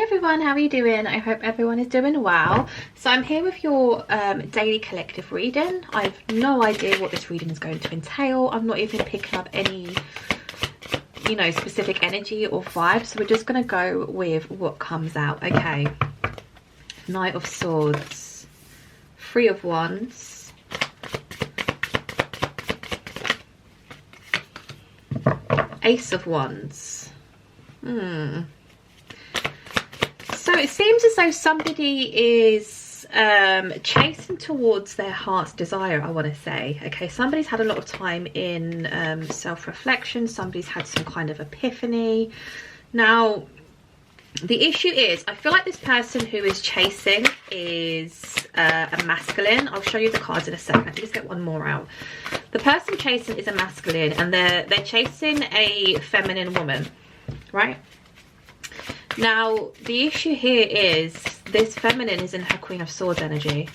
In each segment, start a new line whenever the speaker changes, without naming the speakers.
everyone, how are you doing? I hope everyone is doing well. So I'm here with your daily collective reading. I have no idea what this reading is going to entail. I'm not even picking up any, you know, specific energy or vibe. So we're just going to go with what comes out. Okay. Knight of Swords. Three of Wands. Ace of Wands. So it seems as though somebody is chasing towards their heart's desire, I want to say. Okay, somebody's had a lot of time in self-reflection. Somebody's had some kind of epiphany. Now, the issue is, I feel like this person who is chasing is a masculine. I'll show you the cards in a second. Let me just get one more out. The person chasing is a masculine, and they're chasing a feminine woman, right? Now, the issue here is this feminine is in her Queen of Swords energy.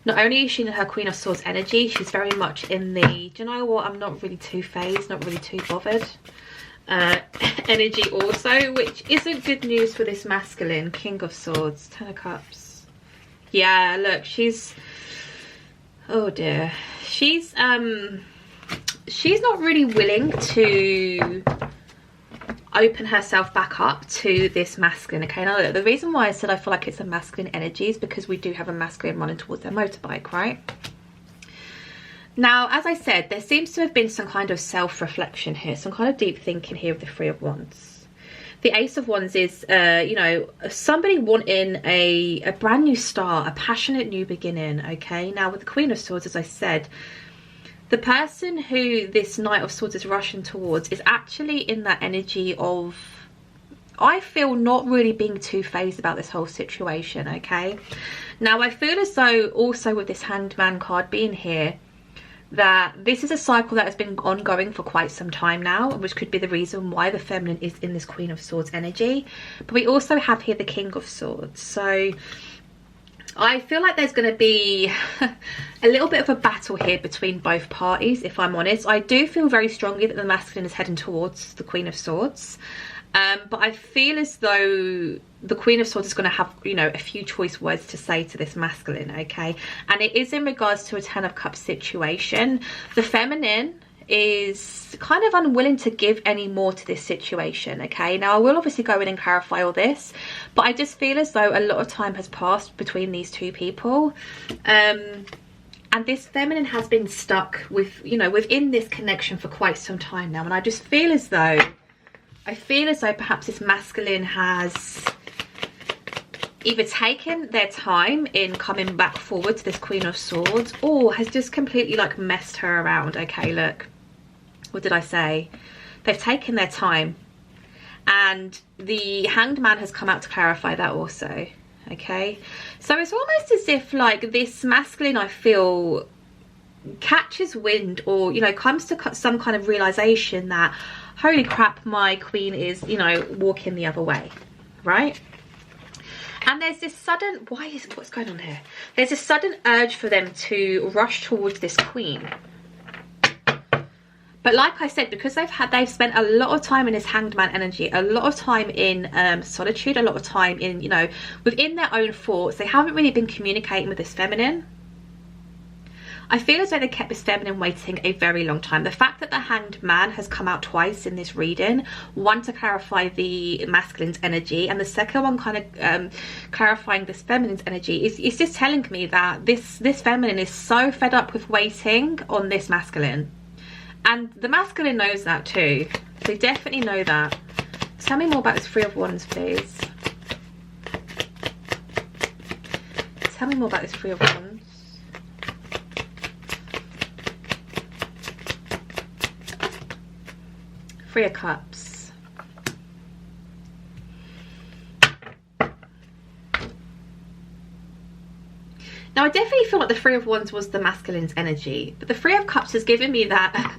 Not only is she in her Queen of Swords energy, she's very much in the, do you know what, I'm not really too phased, not really too bothered energy also, which isn't good news for this masculine. King of Swords, Ten of Cups. Yeah, look, she's, oh dear. She's not really willing to open herself back up to this masculine. Okay, now the reason why I said I feel like it's a masculine energy is because we do have a masculine running towards their motorbike, right? Now, as I said, there seems to have been some kind of self-reflection here, some kind of deep thinking here with the Three of Wands. The Ace of Wands is, you know, somebody wanting a brand new start, a passionate new beginning, okay? Now, with the Queen of Swords, as I said, the person who this Knight of Swords is rushing towards is actually in that energy of, I feel, not really being too phased about this whole situation, okay? Now, I feel as though also with this Hanged Man card being here, that this is a cycle that has been ongoing for quite some time now, which could be the reason why the feminine is in this Queen of Swords energy. But we also have here the King of Swords. So I feel like there's going to be a little bit of a battle here between both parties, if I'm honest. I do feel very strongly that the masculine is heading towards the Queen of Swords. But I feel as though the Queen of Swords is going to have, you know, a few choice words to say to this masculine, okay? And it is in regards to a Ten of Cups situation. The feminine is kind of unwilling to give any more to this situation, okay? Now, I will obviously go in and clarify all this, but I just feel as though a lot of time has passed between these two people. And this feminine has been stuck with, you know, within this connection for quite some time now. And I just feel as though, perhaps this masculine has either taken their time in coming back forward to this Queen of Swords, or has just completely like messed her around. Okay, look, what did I say? They've taken their time, and the Hanged Man has come out to clarify that also. Okay, so it's almost as if like this masculine, I feel, catches wind, or, you know, comes to some kind of realization that, holy crap, my queen is, you know, walking the other way, right? And there's this sudden, what's going on here? There's a sudden urge for them to rush towards this queen. But like I said, because they've spent a lot of time in this Hanged Man energy, a lot of time in solitude, a lot of time in, you know, within their own thoughts, they haven't really been communicating with this feminine. I feel as though they kept this feminine waiting a very long time. The fact that the Hanged Man has come out twice in this reading, one to clarify the masculine's energy, and the second one kind of clarifying this feminine's energy, is just telling me that this feminine is so fed up with waiting on this masculine. And the masculine knows that too. They definitely know that. Tell me more about this Three of Wands, please. Tell me more about this Three of Wands. Three of Cups. Now, I definitely feel like the Three of Wands was the masculine's energy, but the Three of Cups has given me that.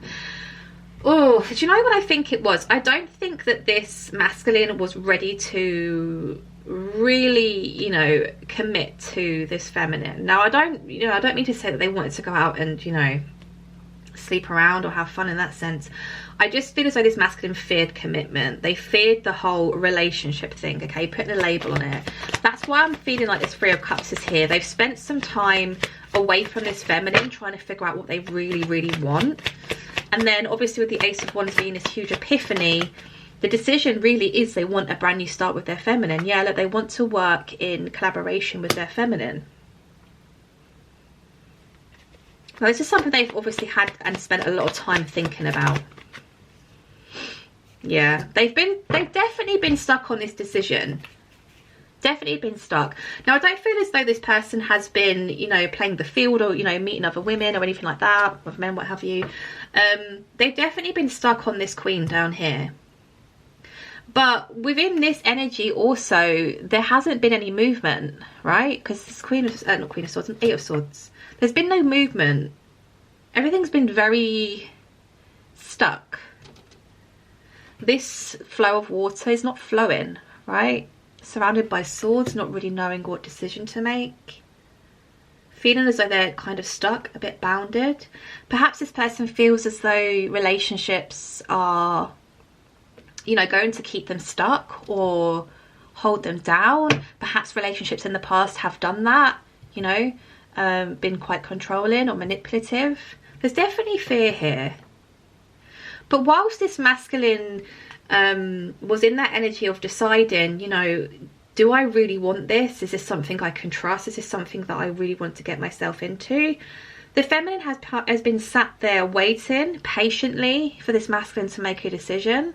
Oh, do you know what I think it was? I don't think that this masculine was ready to really, you know, commit to this feminine. Now, I don't mean to say that they wanted to go out and, you know, sleep around or have fun in that sense. I just feel as though this masculine feared commitment. They feared the whole relationship thing, okay, putting a label on it. That's why I'm feeling like this Three of Cups is here. They've spent some time away from this feminine, trying to figure out what they really, really want. And then obviously with the Ace of Wands being this huge epiphany, the decision really is they want a brand new start with their feminine. Yeah, look, they want to work in collaboration with their feminine. Now, this is something they've obviously had and spent a lot of time thinking about. Yeah, they've definitely been stuck on this decision. Definitely been stuck. Now, I don't feel as though this person has been, you know, playing the field or, you know, meeting other women or anything like that, with men, what have you. They've definitely been stuck on this Queen down here. But within this energy also, there hasn't been any movement, right? Because this Queen of, not Queen of Swords, an Eight of Swords. There's been no movement. Everything's been very stuck. This flow of water is not flowing, right? Surrounded by swords, not really knowing what decision to make. Feeling as though they're kind of stuck, a bit bounded. Perhaps this person feels as though relationships are, you know, going to keep them stuck or hold them down. Perhaps relationships in the past have done that, you know, been quite controlling or manipulative. There's definitely fear here. But whilst this masculine was in that energy of deciding, you know, do I really want this? Is this something I can trust? Is this something that I really want to get myself into? The feminine has been sat there waiting patiently for this masculine to make a decision.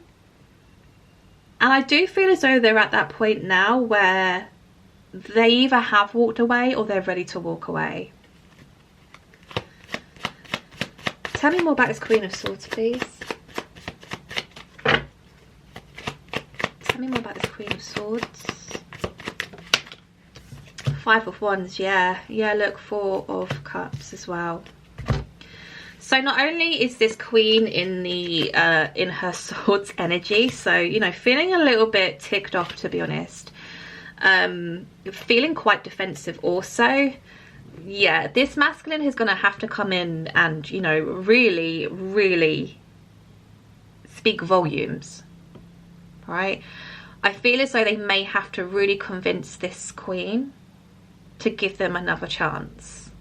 And I do feel as though they're at that point now where they either have walked away or they're ready to walk away. Tell me more about this Queen of Swords, please. Tell me more about this Queen of Swords. Five of Wands, yeah. Yeah, look, Four of Cups as well. So not only is this Queen in the in her swords energy, so, you know, feeling a little bit ticked off, to be honest. Feeling quite defensive also. Yeah, this masculine is going to have to come in and, you know, really, really speak volumes, right? I feel as though they may have to really convince this Queen to give them another chance.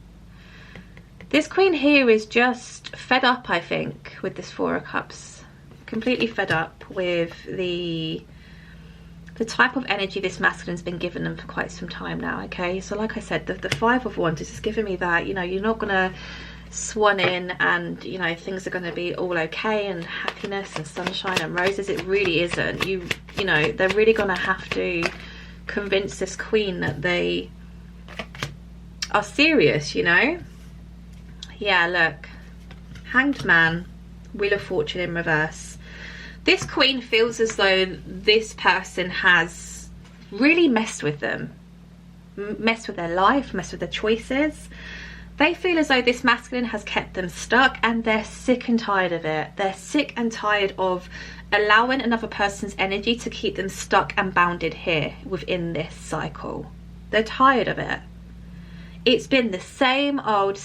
This Queen here is just fed up, I think, with this Four of Cups. Completely fed up with the type of energy this masculine's been giving them for quite some time now, okay? So like I said, the Five of Wands is just giving me that, you know, you're not going to swan in and, you know, things are going to be all okay and happiness and sunshine and roses. It really isn't. You know, they're really going to have to convince this Queen that they are serious, you know? Yeah, look. Hanged Man, Wheel of Fortune in reverse. This Queen feels as though this person has really messed with them. Messed with their life, messed with their choices. They feel as though this masculine has kept them stuck and they're sick and tired of it. They're sick and tired of allowing another person's energy to keep them stuck and bounded here within this cycle. They're tired of it. It's been the same old,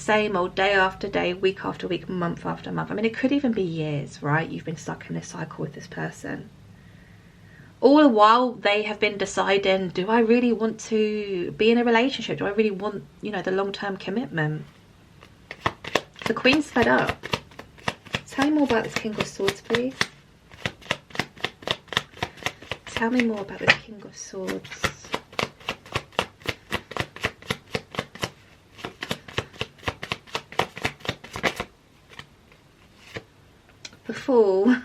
day after day, week after week, month after month. I mean, it could even be years, right? You've been stuck in this cycle with this person. All the while they have been deciding, do I really want to be in a relationship? Do I really want, you know, the long-term commitment? The Queen's fed up. Tell me more about this King of Swords, please. Tell me more about this King of Swords. The Fool.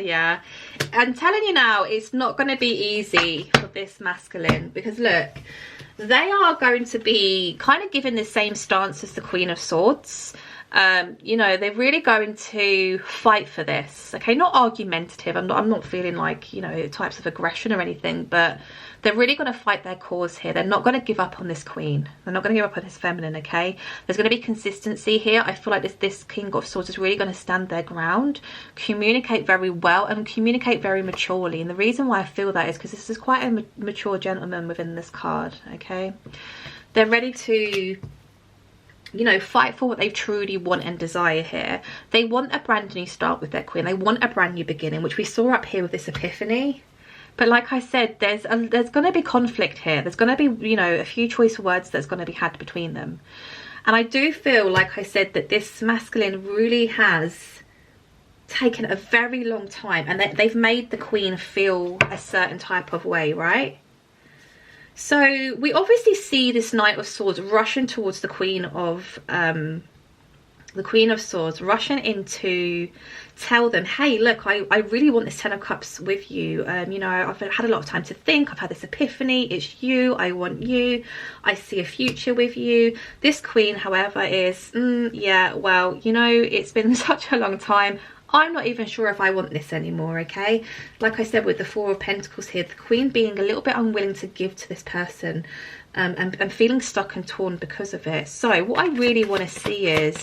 Yeah, I'm telling you now, it's not going to be easy for this masculine, because look, they are going to be kind of given the same stance as the Queen of Swords. You know, they're really going to fight for this, okay? Not argumentative. I'm not feeling like, you know, types of aggression or anything, but they're really going to fight their cause here. They're not going to give up on this Queen. They're not going to give up on this feminine, okay? There's going to be consistency here. I feel like this King of Swords is really going to stand their ground, communicate very well, and communicate very maturely. And the reason why I feel that is because this is quite a mature gentleman within this card, okay? They're ready to you know, fight for what they truly want and desire here. They want a brand new start with their queen. They want a brand new beginning, which we saw up here with this epiphany. But like I said, there's going to be conflict here. There's going to be, you know, a few choice words that's going to be had between them. And I do feel, like I said, that this masculine really has taken a very long time, and they've made the queen feel a certain type of way, right? So we obviously see this Knight of Swords rushing towards the Queen of Swords, rushing in to tell them, hey, look, I really want this Ten of Cups with you. You know, I've had a lot of time to think. I've had this epiphany. It's you. I want you. I see a future with you. This queen, however, is, yeah, well, you know, it's been such a long time. I'm not even sure if I want this anymore, okay? Like I said, with the Four of Pentacles here, the queen being a little bit unwilling to give to this person, and feeling stuck and torn because of it. So what I really want to see is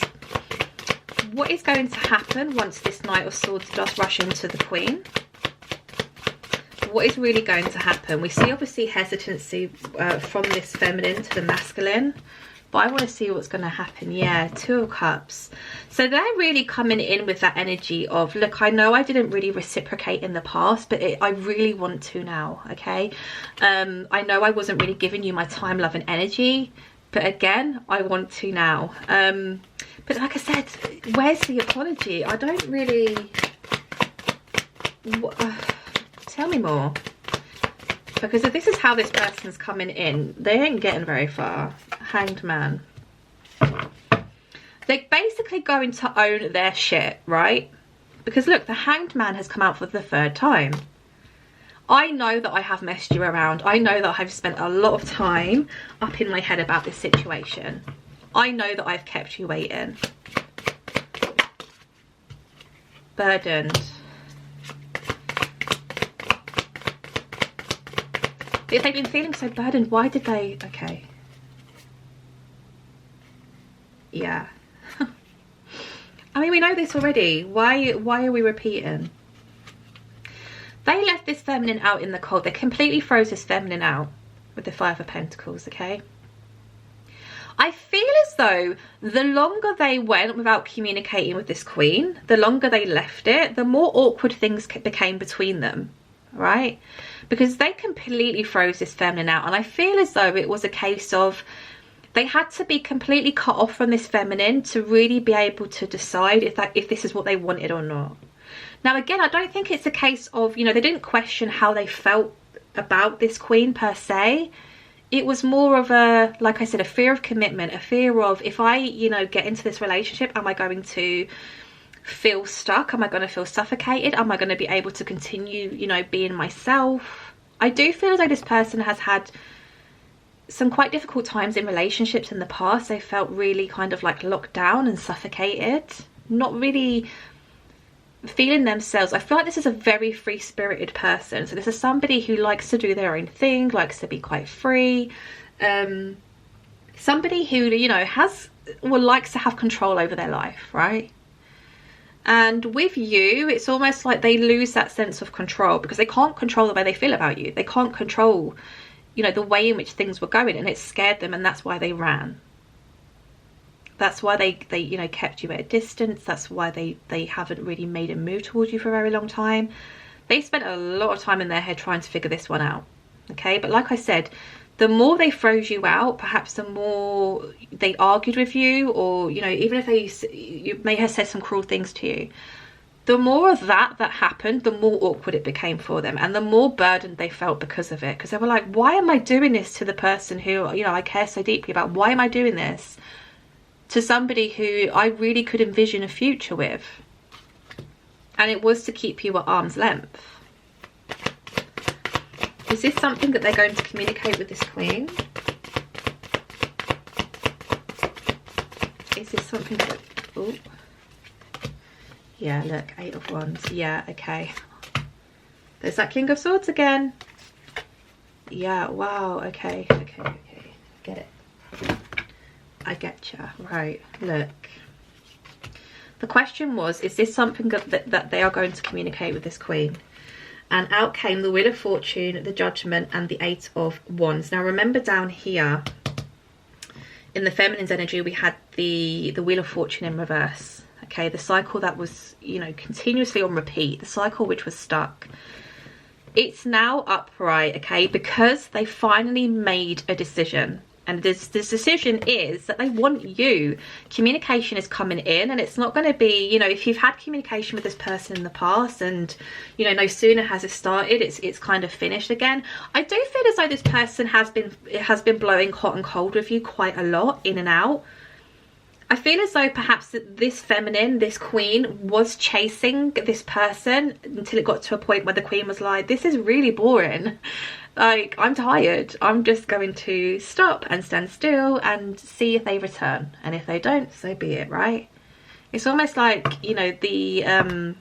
what is going to happen once this Knight of Swords does rush into the queen. What is really going to happen? We see obviously hesitancy from this feminine to the masculine. But I want to see what's going to happen. Yeah, Two of Cups. So they're really coming in with that energy of, look, I know I didn't really reciprocate in the past, but I really want to now, okay? I know I wasn't really giving you my time, love and energy, but again, I want to now. But like I said, where's the apology? I don't really... tell me more. Because if this is how this person's coming in, they ain't getting very far. Hanged Man. They're basically going to own their shit, right? Because look, the Hanged Man has come out for the 3rd time. I know that I have messed you around. I know that I've spent a lot of time up in my head about this situation. I know that I've kept you waiting. Burdened. If they've been feeling so burdened, why did they... Okay. Yeah. I mean, we know this already. Why are we repeating? They left this feminine out in the cold. They completely froze this feminine out with the Five of Pentacles, okay? I feel as though the longer they went without communicating with this queen, the longer they left it, the more awkward things became between them, right? Because they completely froze this feminine out, and I feel as though it was a case of they had to be completely cut off from this feminine to really be able to decide if this is what they wanted or not. Now again, I don't think it's a case of, you know, they didn't question how they felt about this queen per se. It was more of a, like I said, a fear of commitment, a fear of, if I, you know, get into this relationship, am I going to feel stuck? Am I going to feel suffocated? Am I going to be able to continue, you know, being myself? I do feel as though this person has had some quite difficult times in relationships in the past. They felt really kind of like locked down and suffocated, not really feeling themselves. I feel like this is a very free-spirited person. So this is somebody who likes to do their own thing, likes to be quite free, somebody who, you know, likes to have control over their life, right? And with you, it's almost like they lose that sense of control because they can't control the way they feel about you. They can't control, you know, the way in which things were going, and it scared them, and that's why they ran. That's why they you know, kept you at a distance. That's why they haven't really made a move towards you for a very long time. They spent a lot of time in their head trying to figure this one out, okay? But like I said, the more they froze you out, perhaps the more they argued with you, or, you know, even if you may have said some cruel things to you, the more of that happened, the more awkward it became for them, and the more burdened they felt because of it. Because they were like, why am I doing this to the person who, you know, I care so deeply about? Why am I doing this to somebody who I really could envision a future with? And it was to keep you at arm's length. Is this something that they're going to communicate with this queen? Is this something that... Oh. Yeah, look, 8 of Wands. Yeah, okay. There's that King of Swords again. Yeah, wow, okay. Get it. I getcha. Right, look. The question was, is this something that they are going to communicate with this queen? And out came the Wheel of Fortune, the Judgment, and the 8 of Wands. Now remember, down here in the feminine's energy, we had the Wheel of Fortune in reverse. Okay, the cycle that was, you know, continuously on repeat, the cycle which was stuck. It's now upright, okay, because they finally made a decision. And this decision is that they want you. Communication is coming in, and it's not going to be, you know, if you've had communication with this person in the past and, you know, no sooner has it started, it's kind of finished again. I do feel as though this person has been blowing hot and cold with you quite a lot, in and out. I feel as though perhaps this feminine, this queen, was chasing this person until it got to a point where the queen was like, this is really boring. Like, I'm tired. I'm just going to stop and stand still and see if they return. And if they don't, so be it, right? It's almost like, you know, the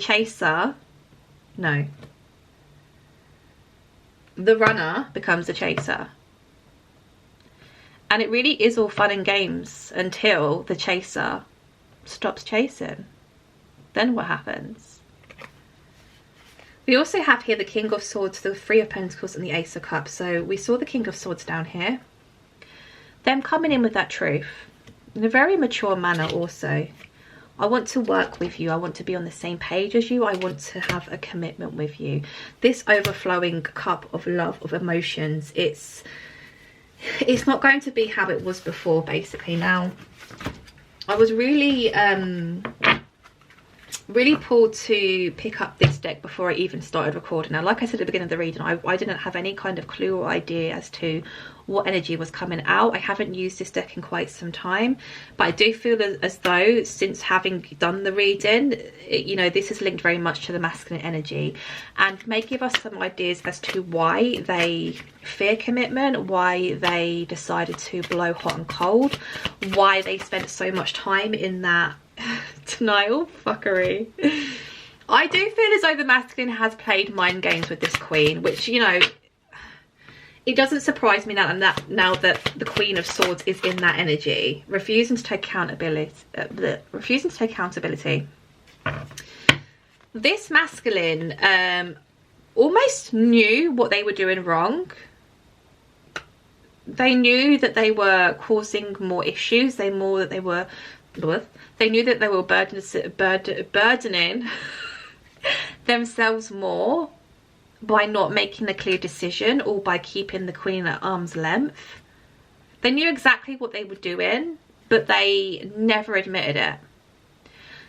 chaser, no. The runner becomes the chaser. And it really is all fun and games until the chaser stops chasing. Then what happens? We also have here the King of Swords, the Three of Pentacles and the Ace of Cups. So we saw the King of Swords down here. Them coming in with that truth in a very mature manner also. I want to work with you. I want to be on the same page as you. I want to have a commitment with you. This overflowing cup of love, of emotions, it's not going to be how it was before, basically. Now, I was really pulled to pick up this deck before I even started recording. Now, like I said at the beginning of the reading, I didn't have any kind of clue or idea as to what energy was coming out. I haven't used this deck in quite some time, but I do feel as though since having done the reading, you know, this is linked very much to the masculine energy and may give us some ideas as to why they fear commitment, why they decided to blow hot and cold, why they spent so much time in that denial fuckery. I do feel as though the masculine has played mind games with this queen, which, you know, it doesn't surprise me now that the Queen of Swords is in that energy, refusing to take accountability. This masculine almost knew what they were doing wrong. They knew that they were causing more issues. They knew that they were burdening themselves more by not making a clear decision or by keeping the queen at arm's length. They knew exactly what they were doing, but they never admitted it.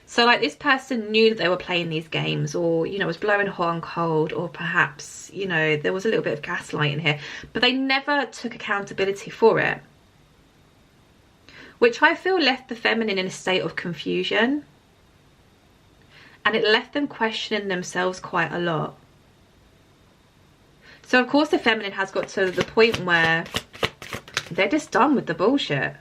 So like, this person knew that they were playing these games, or, you know, was blowing hot and cold, or perhaps, you know, there was a little bit of gaslighting here, but they never took accountability for it, which I feel left the feminine in a state of confusion, and it left them questioning themselves quite a lot. So of course the feminine has got to the point where they're just done with the bullshit.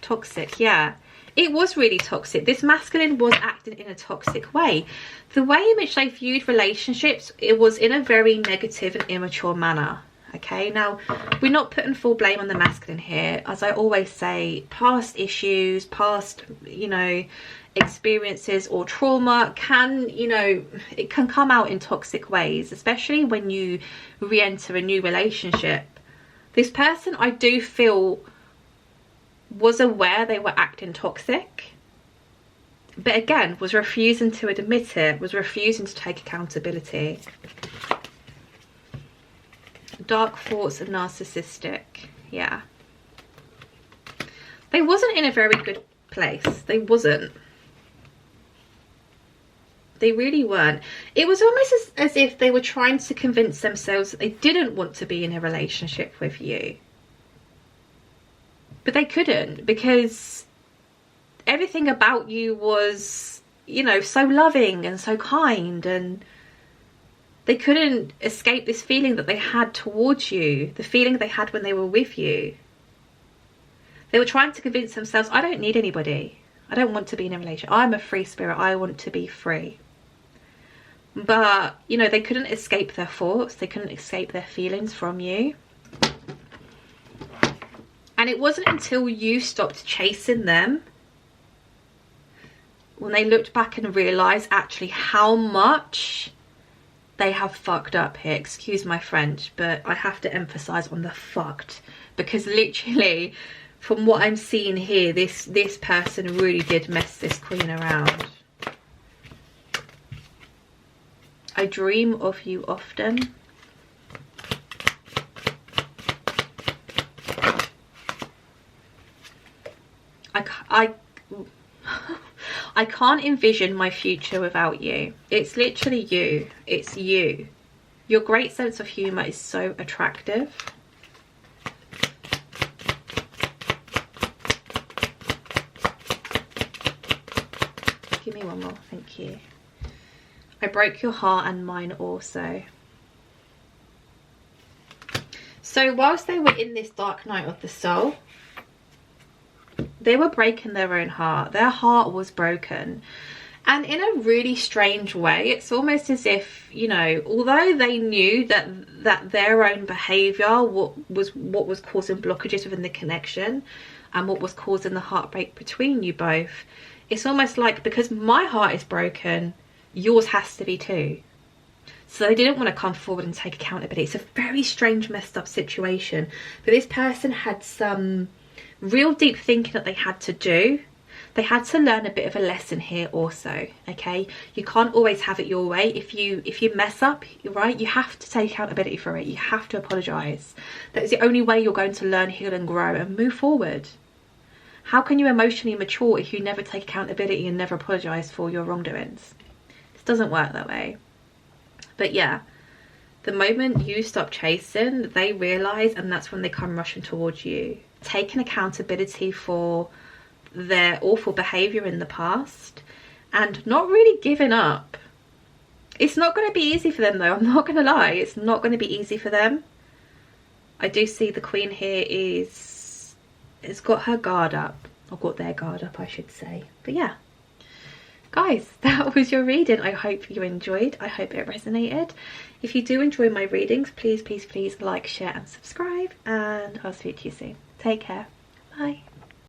Toxic, yeah. It was really toxic. This masculine was acting in a toxic way. The way in which they viewed relationships, it was in a very negative and immature manner. Okay, now we're not putting full blame on the masculine here. As I always say, past issues, past, you know, experiences or trauma can, you know, it can come out in toxic ways, especially when you re-enter a new relationship. This person, I do feel, was aware they were acting toxic, but again was refusing to admit it, was refusing to take accountability. Dark thoughts and narcissistic, yeah. They wasn't in a very good place. They wasn't. They really weren't. It was almost as if they were trying to convince themselves that they didn't want to be in a relationship with you. But they couldn't, because everything about you was, you know, so loving and so kind, and they couldn't escape this feeling that they had towards you, the feeling they had when they were with you. They were trying to convince themselves, I don't need anybody. I don't want to be in a relationship. I'm a free spirit. I want to be free. But, you know, they couldn't escape their thoughts. They couldn't escape their feelings from you. And it wasn't until you stopped chasing them, when they looked back and realised actually how much they have fucked up here. Excuse my French, but I have to emphasise on the fucked, because literally from what I'm seeing here, this person really did mess this queen around. I dream of you often. I can't envision my future without you. It's literally you. It's you. Your great sense of humour is so attractive. Give me one more, thank you. I broke your heart and mine also. So whilst they were in this dark night of the soul, they were breaking their own heart. Their heart was broken. And in a really strange way, it's almost as if, you know, although they knew that their own behaviour, what was causing blockages within the connection and what was causing the heartbreak between you both, it's almost like, because my heart is broken, yours has to be too. So they didn't want to come forward and take accountability. It's a very strange, messed up situation. But this person had some real deep thinking that they had to do. They had to learn a bit of a lesson here also, okay? You can't always have it your way. If you mess up, right, you have to take accountability for it. You have to apologise. That is the only way you're going to learn, heal and grow and move forward. How can you emotionally mature if you never take accountability and never apologise for your wrongdoings? This doesn't work that way. But yeah, the moment you stop chasing, they realise, and that's when they come rushing towards you. Taking accountability for their awful behaviour in the past and not really giving up. It's not going to be easy for them though, I'm not going to lie. It's not going to be easy for them. I do see the queen here has got her guard up, or got their guard up I should say. But yeah, guys, that was your reading. I hope you enjoyed. I hope it resonated. If you do enjoy my readings, please like, share and subscribe, and I'll speak to you soon. Take care. Bye.